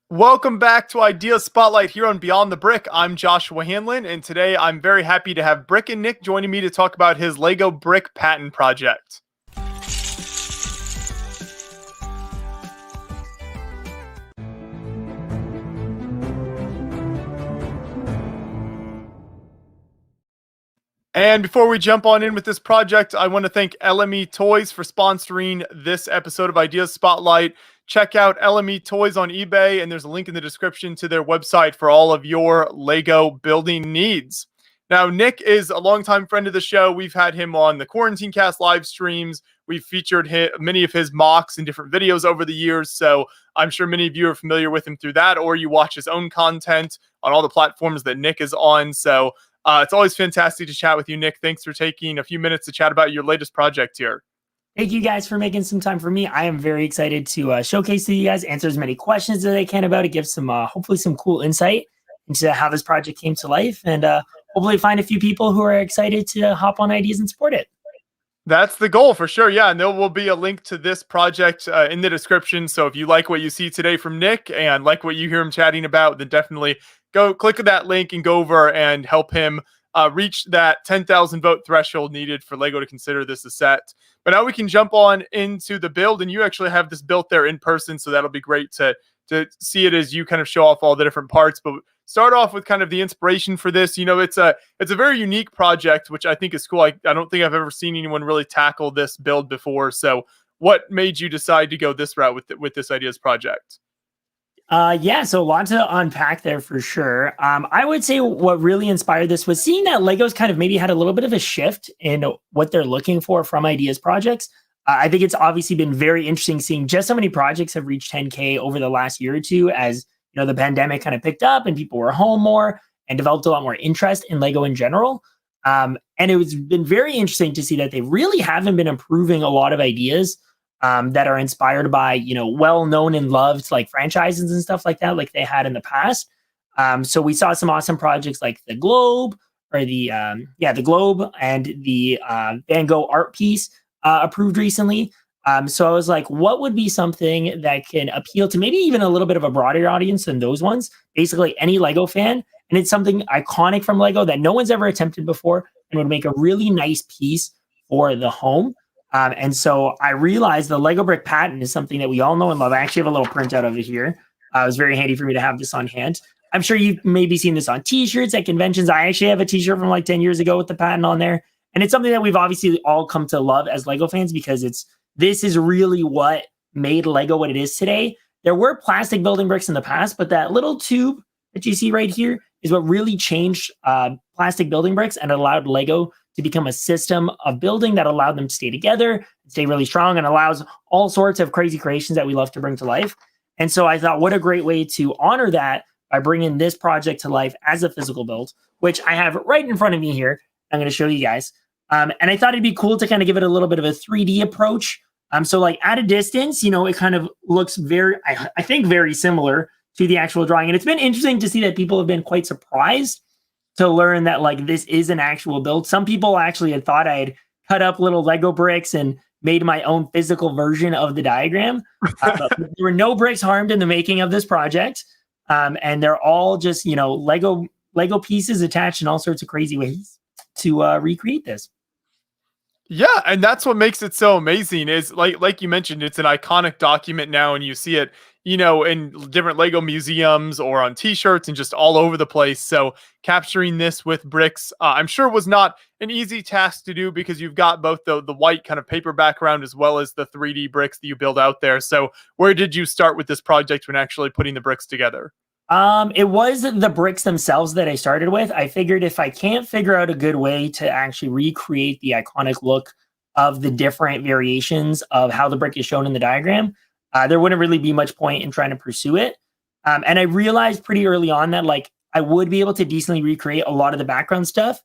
Welcome back to Idea Spotlight here on Beyond the Brick. I'm Joshua Hanlon, and today I'm very happy to have BrickinNick joining me to talk about his Lego brick patent project. And before we jump on in with this project, I want to thank LME Toys for sponsoring this episode of Ideas Spotlight. Check out LME Toys on eBay, and there's a link in the description to their website for all of your Lego building needs. Now, Nick is a longtime friend of the show. We've had him on the Quarantine Cast live streams. We've featured many of his mocks and different videos over the years, so I'm sure many of you are familiar with him through that, or you watch his own content on all the platforms that Nick is on. So it's always fantastic to chat with you, Nick. Thanks for taking a few minutes to chat about your latest project here. Thank you guys for making some time for me. I am very excited to showcase to you guys, answer as many questions as I can about it, give some hopefully some cool insight into how this project came to life, and hopefully find a few people who are excited to hop on ideas and support it. That's the goal for sure. Yeah, and there will be a link to this project in the description. So if you like what you see today from Nick and like what you hear him chatting about, then definitely go click that link and go over and help him reach that 10,000 vote threshold needed for Lego to consider this a set. But now we can jump on into the build, and you actually have this built there in person, so that'll be great to see it as you kind of show off all the different parts. But start off with kind of the inspiration for this. You know, it's a very unique project, which I think is cool. I don't think I've ever seen anyone really tackle this build before. So what made you decide to go this route with this Ideas project? Yeah, so a lot to unpack there for sure. I would say what really inspired this was seeing that Lego's kind of maybe had a little bit of a shift in what they're looking for from ideas projects. I think it's obviously been very interesting seeing just how many projects have reached 10K over the last year or two, as you know, the pandemic kind of picked up and people were home more and developed a lot more interest in Lego in general. And it's been very interesting to see that they really haven't been improving a lot of ideas that are inspired by, you know, well-known and loved like franchises and stuff like that, like they had in the past. So we saw some awesome projects like the Globe or the Globe and the Van Gogh art piece approved recently. So I was like, what would be something that can appeal to maybe even a little bit of a broader audience than those ones? Basically any Lego fan. And it's something iconic from Lego that no one's ever attempted before and would make a really nice piece for the home. And so I realized the Lego brick patent is something that we all know and love. I actually have a little printout of it here. It was very handy for me to have this on hand. I'm sure you've maybe seen this on t-shirts at conventions. I actually have a t-shirt from like 10 years ago with the patent on there. And it's something that we've obviously all come to love as Lego fans because this is really what made Lego what it is today. There were plastic building bricks in the past, but that little tube that you see right here is what really changed plastic building bricks and allowed Lego to become a system of building that allowed them to stay together, stay really strong, and allows all sorts of crazy creations that we love to bring to life. And so I thought, what a great way to honor that by bringing this project to life as a physical build, which I have right in front of me here. I'm going to show you guys. And I thought it'd be cool to kind of give it a little bit of a 3D approach. So like at a distance, you know, it kind of looks I think very similar to the actual drawing. And it's been interesting to see that people have been quite surprised to learn that like this is an actual build. Some people actually had thought I had cut up little Lego bricks and made my own physical version of the diagram. There were no bricks harmed in the making of this project. And they're all just, you know, Lego pieces attached in all sorts of crazy ways to recreate this. Yeah, and that's what makes it so amazing is like you mentioned, it's an iconic document now, and you see it, you know, in different Lego museums or on t-shirts and just all over the place. So capturing this with bricks, I'm sure was not an easy task to do because you've got both the white kind of paper background as well as the 3D bricks that you build out there. So where did you start with this project when actually putting the bricks together? It was the bricks themselves that I started with. I figured if I can't figure out a good way to actually recreate the iconic look of the different variations of how the brick is shown in the diagram, there wouldn't really be much point in trying to pursue it. And I realized pretty early on that like I would be able to decently recreate a lot of the background stuff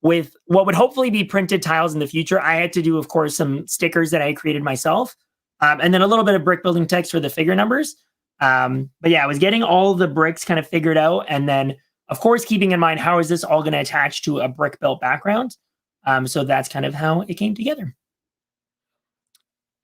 with what would hopefully be printed tiles in the future. I had to do, of course, some stickers that I created myself, and then a little bit of brick building text for the figure numbers. But yeah, I was getting all the bricks kind of figured out. And then, of course, keeping in mind, how is this all going to attach to a brick built background? So that's kind of how it came together.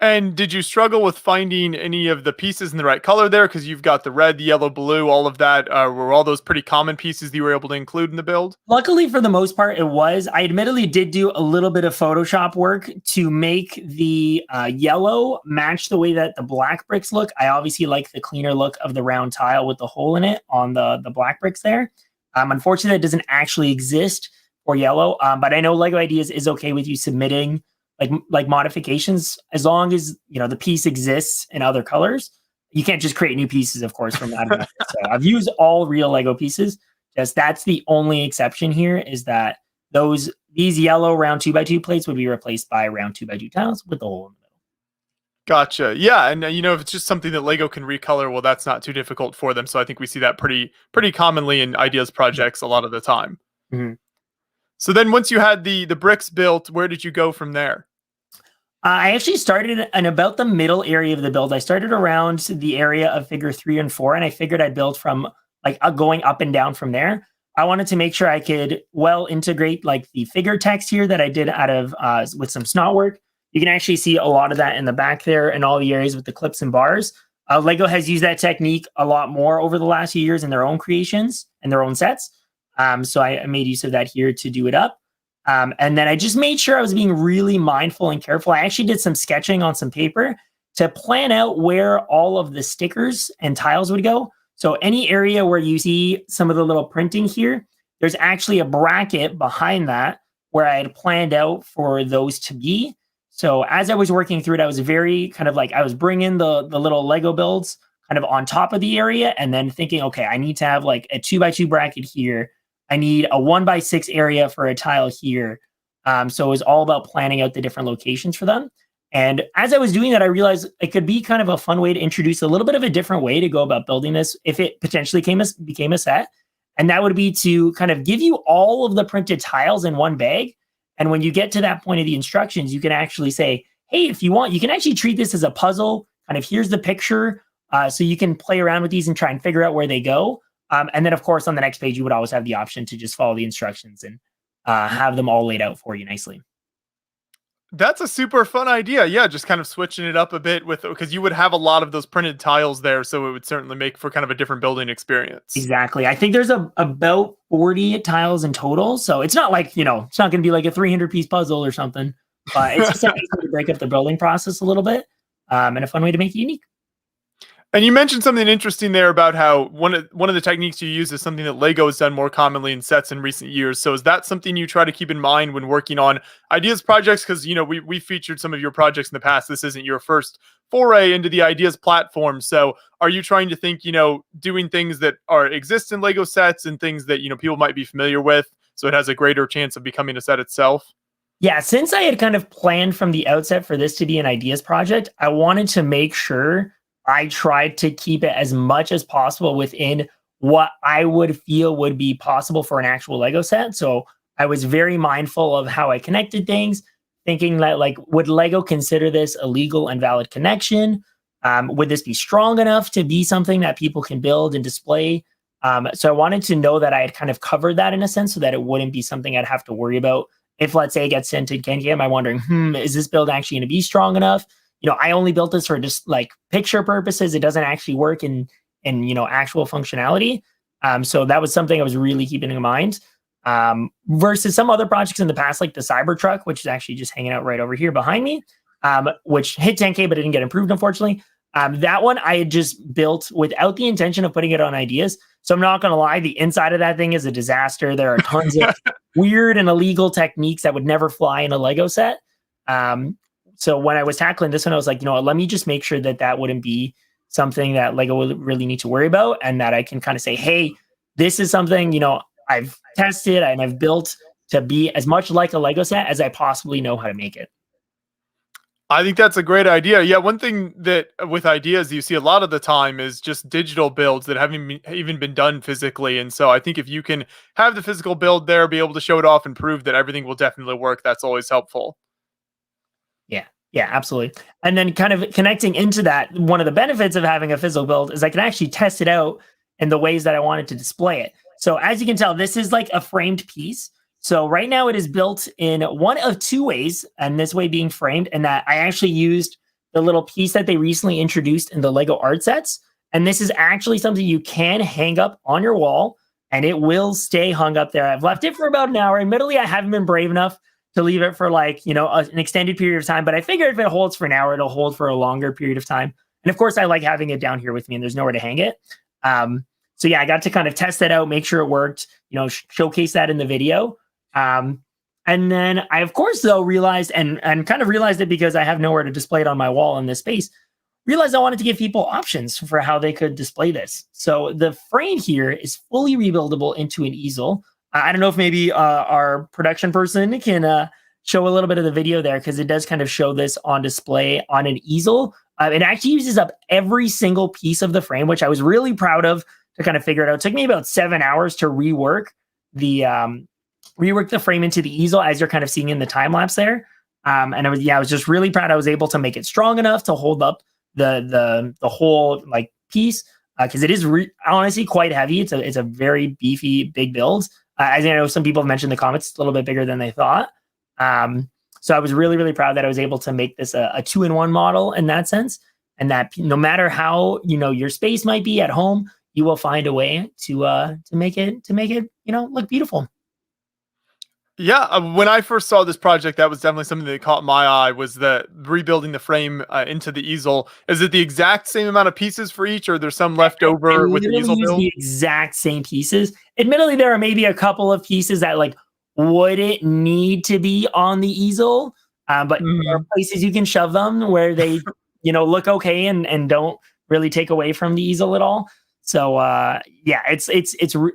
And did you struggle with finding any of the pieces in the right color there? Because you've got the red, the yellow, blue, all of that. Were all those pretty common pieces that you were able to include in the build? Luckily, for the most part, it was. I admittedly did do a little bit of Photoshop work to make the yellow match the way that the black bricks look. I obviously like the cleaner look of the round tile with the hole in it on the black bricks there. Unfortunately, it doesn't actually exist for yellow, but I know Lego Ideas is okay with you submitting like modifications as long as the piece exists in other colors. You can't just create new pieces, of course, from that. So I've used all real Lego pieces. Just that's the only exception here, is that these yellow round 2x2 plates would be replaced by round 2x2 tiles with the hole in the middle. Gotcha. Yeah, and if it's just something that Lego can recolor, well, that's not too difficult for them. So I think we see that pretty commonly in Ideas projects a lot of the time. Mm-hmm. So then, once you had the bricks built, where did you go from there? I actually started in about the middle area of the build. I started around the area of figure 3 and 4, and I figured I'd build from going up and down from there. I wanted to make sure I could well integrate like the figure text here that I did out of with some snot work. You can actually see a lot of that in the back there and all the areas with the clips and bars. Lego has used that technique a lot more over the last few years in their own creations and their own sets. So I made use of that here to do it up. And then I just made sure I was being really mindful and careful. I actually did some sketching on some paper to plan out where all of the stickers and tiles would go. So any area where you see some of the little printing here, there's actually a bracket behind that where I had planned out for those to be. So as I was working through it, I was very kind of like, I was bringing the little Lego builds kind of on top of the area and then thinking, okay, I need to have like a 2x2 bracket here. I need a 1x6 area for a tile here. So it was all about planning out the different locations for them. And as I was doing that, I realized it could be kind of a fun way to introduce a little bit of a different way to go about building this if it potentially became a set. And that would be to kind of give you all of the printed tiles in one bag. And when you get to that point of the instructions, you can actually say, hey, if you want, you can actually treat this as a puzzle. Kind of here's the picture. So you can play around with these and try and figure out where they go. And then, of course, on the next page, you would always have the option to just follow the instructions and have them all laid out for you nicely. That's a super fun idea. Yeah, just kind of switching it up a bit because you would have a lot of those printed tiles there, so it would certainly make for kind of a different building experience. Exactly. I think there's about 40 tiles in total, so it's not like it's not going to be like a 300-piece puzzle or something, but it's just a nice way to break up the building process a little bit, and a fun way to make it unique. And you mentioned something interesting there about how one of the techniques you use is something that Lego has done more commonly in sets in recent years. So is that something you try to keep in mind when working on Ideas projects? Because we featured some of your projects in the past. This isn't your first foray into the Ideas platform. So are you trying to think, doing things that exist in Lego sets and things that people might be familiar with, so it has a greater chance of becoming a set itself? Yeah, since I had kind of planned from the outset for this to be an Ideas project, I wanted to make sure I tried to keep it as much as possible within what I would feel would be possible for an actual Lego set. So I was very mindful of how I connected things, thinking that would Lego consider this a legal and valid connection? Would this be strong enough to be something that people can build and display? So I wanted to know that I had kind of covered that in a sense so that it wouldn't be something I'd have to worry about. If, let's say, it gets sent to Ken, am I wondering, is this build actually going to be strong enough? I only built this for just like picture purposes. It doesn't actually work in actual functionality. So that was something I was really keeping in mind. Versus some other projects in the past, like the Cybertruck, which is actually just hanging out right over here behind me, which hit 10K but it didn't get improved, unfortunately. That one I had just built without the intention of putting it on Ideas. So I'm not going to lie, the inside of that thing is a disaster. There are tons of weird and illegal techniques that would never fly in a Lego set. So when I was tackling this one, I was like, let me just make sure that wouldn't be something that Lego would really need to worry about, and that I can kind of say, hey, this is something, I've tested and I've built to be as much like a Lego set as I possibly know how to make it. I think that's a great idea. Yeah, one thing that with Ideas you see a lot of the time is just digital builds that haven't even been done physically. And so I think if you can have the physical build there, be able to show it off and prove that everything will definitely work, that's always helpful. Yeah, absolutely. And then kind of connecting into that, one of the benefits of having a physical build is I can actually test it out in the ways that I wanted to display it. So as you can tell, this is like a framed piece. So right now it is built in one of two ways, and this way being framed, and that I actually used the little piece that they recently introduced in the Lego art sets. And this is actually something you can hang up on your wall and it will stay hung up there. I've left it for about an hour. Admittedly, I haven't been brave enough to leave it for like, an extended period of time, but I figured if it holds for an hour, it'll hold for a longer period of time. And of course, I like having it down here with me and there's nowhere to hang it. So yeah, I got to kind of test that out, make sure it worked, showcase that in the video. And then I, of course, though, realized and kind of realized it because I have nowhere to display it on my wall in this space, realized I wanted to give people options for how they could display this. So the frame here is fully rebuildable into an easel. I don't know if maybe our production person can show a little bit of the video there because it does kind of show this on display on an easel. It actually uses up every single piece of the frame, which I was really proud of to kind of figure it out. It took me about 7 hours to rework the frame into the easel, as you're kind of seeing in the time lapse there. And I was just really proud I was able to make it strong enough to hold up the whole like piece because it is honestly quite heavy. It's a very beefy, big build. As I know, some people have mentioned in the comments, it's a little bit bigger than they thought. So I was really, really proud that I was able to make this a 2-in-1 model in that sense. And that no matter how, your space might be at home, you will find a way to make it, look beautiful. Yeah, when I first saw this project, that was definitely something that caught my eye, was the rebuilding the frame into the easel. Is it the exact same amount of pieces for each, or there's some left over with the easel build? The exact same pieces. Admittedly, there are maybe a couple of pieces that like wouldn't need to be on the easel, but there are places you can shove them where they, look okay and don't really take away from the easel at all. So yeah, it's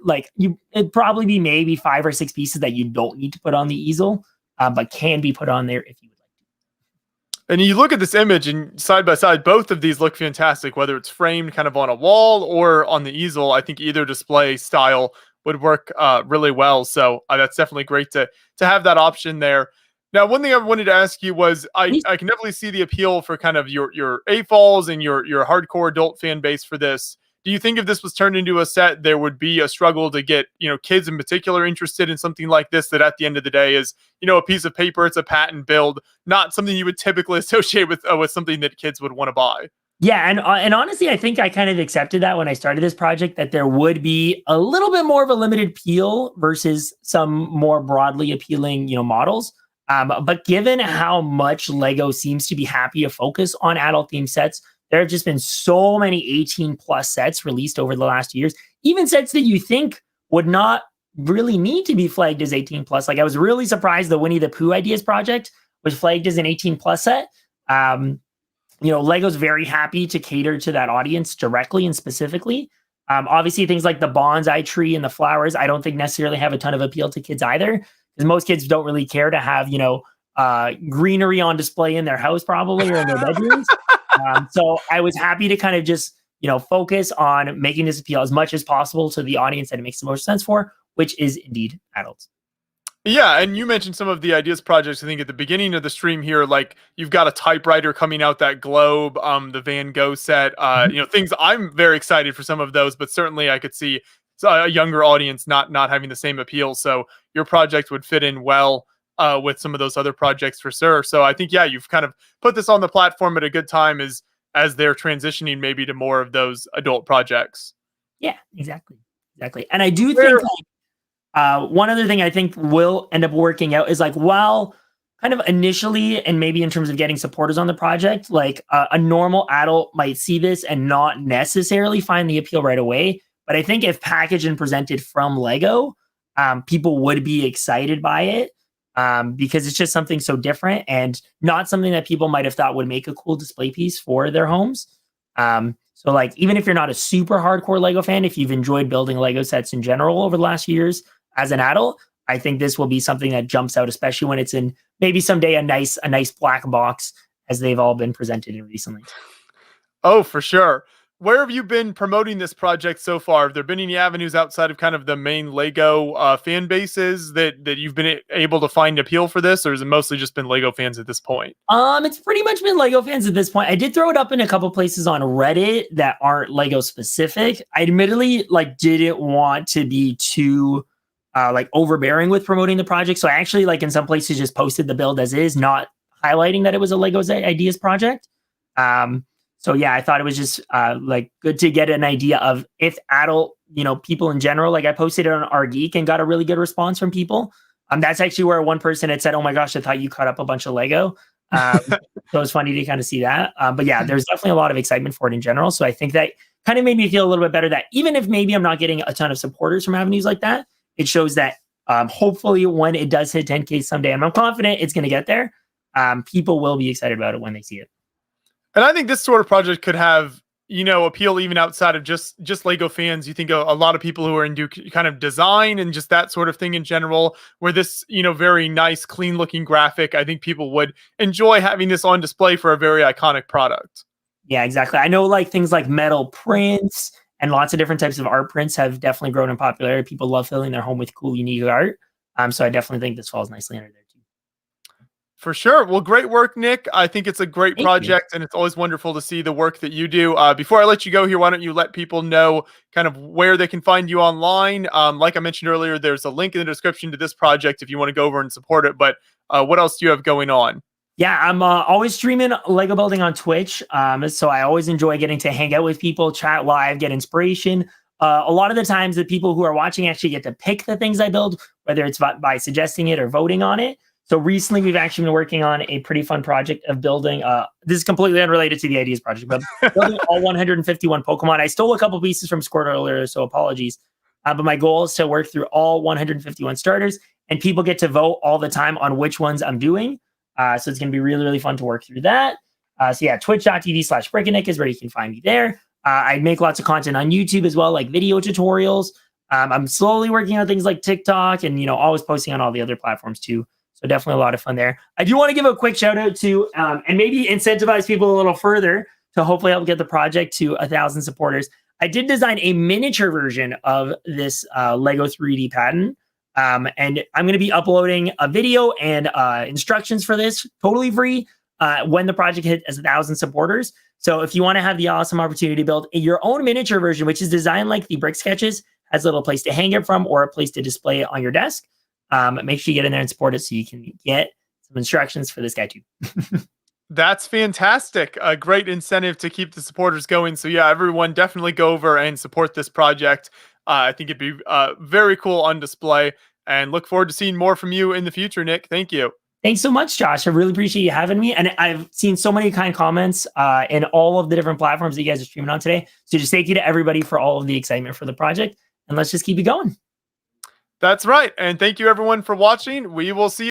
like it'd probably be maybe 5 or 6 pieces that you don't need to put on the easel, but can be put on there if you would like to. And you look at this image and side by side, both of these look fantastic, whether it's framed kind of on a wall or on the easel. I think either display style would work really well. So that's definitely great to have that option there. Now, one thing I wanted to ask you was, I can definitely see the appeal for kind of your AFOLs and your hardcore adult fan base for this. Do you think if this was turned into a set, there would be a struggle to get, kids in particular interested in something like this, that at the end of the day is, a piece of paper, it's a patent build, not something you would typically associate with something that kids would want to buy? Yeah, and honestly, I think I kind of accepted that when I started this project, that there would be a little bit more of a limited appeal versus some more broadly appealing, models. But given how much Lego seems to be happy to focus on adult themed sets, there have just been so many 18 plus sets released over the last years, even sets that you think would not really need to be flagged as 18 plus. Like I was really surprised the Winnie the Pooh Ideas project was flagged as an 18 plus set. Lego's very happy to cater to that audience directly and specifically. Obviously things like the bonsai tree and the flowers, I don't think necessarily have a ton of appeal to kids either, because most kids don't really care to have, greenery on display in their house probably or in their bedrooms. So I was happy to kind of just, focus on making this appeal as much as possible to the audience that it makes the most sense for, which is indeed adults. Yeah, and you mentioned some of the ideas projects, I think, at the beginning of the stream here, like you've got a typewriter coming out, that globe, the Van Gogh set, things. I'm very excited for some of those, but certainly I could see a younger audience not having the same appeal. So your project would fit in well with some of those other projects for sure. So I think, yeah, you've kind of put this on the platform at a good time as they're transitioning maybe to more of those adult projects. Yeah, exactly. And I do think one other thing I think will end up working out is like, while kind of initially, and maybe in terms of getting supporters on the project, like a normal adult might see this and not necessarily find the appeal right away. But I think if packaged and presented from Lego, people would be excited by it because it's just something so different and not something that people might have thought would make a cool display piece for their homes. So like, even if you're not a super hardcore Lego fan, if you've enjoyed building Lego sets in general over the last years as an adult, I think this will be something that jumps out, especially when it's in maybe someday a nice black box as they've all been presented in recently. Oh, for sure. Where have you been promoting this project so far? Have there been any avenues outside of kind of the main Lego fan bases that you've been able to find appeal for this, or has it mostly just been Lego fans at this point? It's pretty much been Lego fans at this point. I did throw it up in a couple places on Reddit that aren't Lego specific. I admittedly didn't want to be too overbearing with promoting the project, so I actually in some places just posted the build as is, not highlighting that it was a Lego's Ideas project. So yeah, I thought it was just like good to get an idea of if adult, people in general. Like I posted it on our Geek and got a really good response from people. That's actually where one person had said, "Oh my gosh, I thought you cut up a bunch of Lego." So it was funny to kind of see that. But yeah, there's definitely a lot of excitement for it in general. So I think that kind of made me feel a little bit better that even if maybe I'm not getting a ton of supporters from avenues like that, it shows that hopefully when it does hit 10K someday, and I'm confident it's going to get there, people will be excited about it when they see it. And I think this sort of project could have, appeal even outside of just Lego fans. You think a lot of people who are into kind of design and just that sort of thing in general, where this, very nice, clean looking graphic, I think people would enjoy having this on display for a very iconic product. Yeah, exactly. I know like things like metal prints and lots of different types of art prints have definitely grown in popularity. People love filling their home with cool, unique art. So I definitely think this falls nicely under there too. For sure. Well, great work, Nick. I think it's a great Thank you. project, and it's always wonderful to see the work that you do. Before I let you go here, why don't you let people know kind of where they can find you online? Like I mentioned earlier, there's a link in the description to this project if you want to go over and support it. But what else do you have going on? Yeah, I'm always streaming Lego building on Twitch. So I always enjoy getting to hang out with people, chat live, get inspiration. A lot of the times, the people who are watching actually get to pick the things I build, whether it's by suggesting it or voting on it. So recently, we've actually been working on a pretty fun project of building. This is completely unrelated to the ideas project, but building all 151 Pokemon. I stole a couple pieces from Squirt earlier, so apologies. But my goal is to work through all 151 starters, and people get to vote all the time on which ones I'm doing. So it's going to be really, really fun to work through that. So yeah, twitch.tv/BrickinNick is where you can find me there. I make lots of content on YouTube as well, like video tutorials. I'm slowly working on things like TikTok and, always posting on all the other platforms too. So definitely a lot of fun there. I do want to give a quick shout out to, and maybe incentivize people a little further to hopefully help get the project to 1,000 supporters. I did design a miniature version of this Lego 3D pattern. And I'm going to be uploading a video and instructions for this totally free when the project hits 1,000 supporters. So if you want to have the awesome opportunity to build your own miniature version, which is designed like the brick sketches, has a little place to hang it from or a place to display it on your desk, make sure you get in there and support it so you can get some instructions for this guy too. That's fantastic. A great incentive to keep the supporters going. So yeah, everyone definitely go over and support this project. I think it'd be very cool on display, and look forward to seeing more from you in the future, Nick. Thank you. Thanks so much, Josh. I really appreciate you having me. And I've seen so many kind comments in all of the different platforms that you guys are streaming on today. So just thank you to everybody for all of the excitement for the project. And let's just keep it going. That's right. And thank you everyone for watching. We will see you.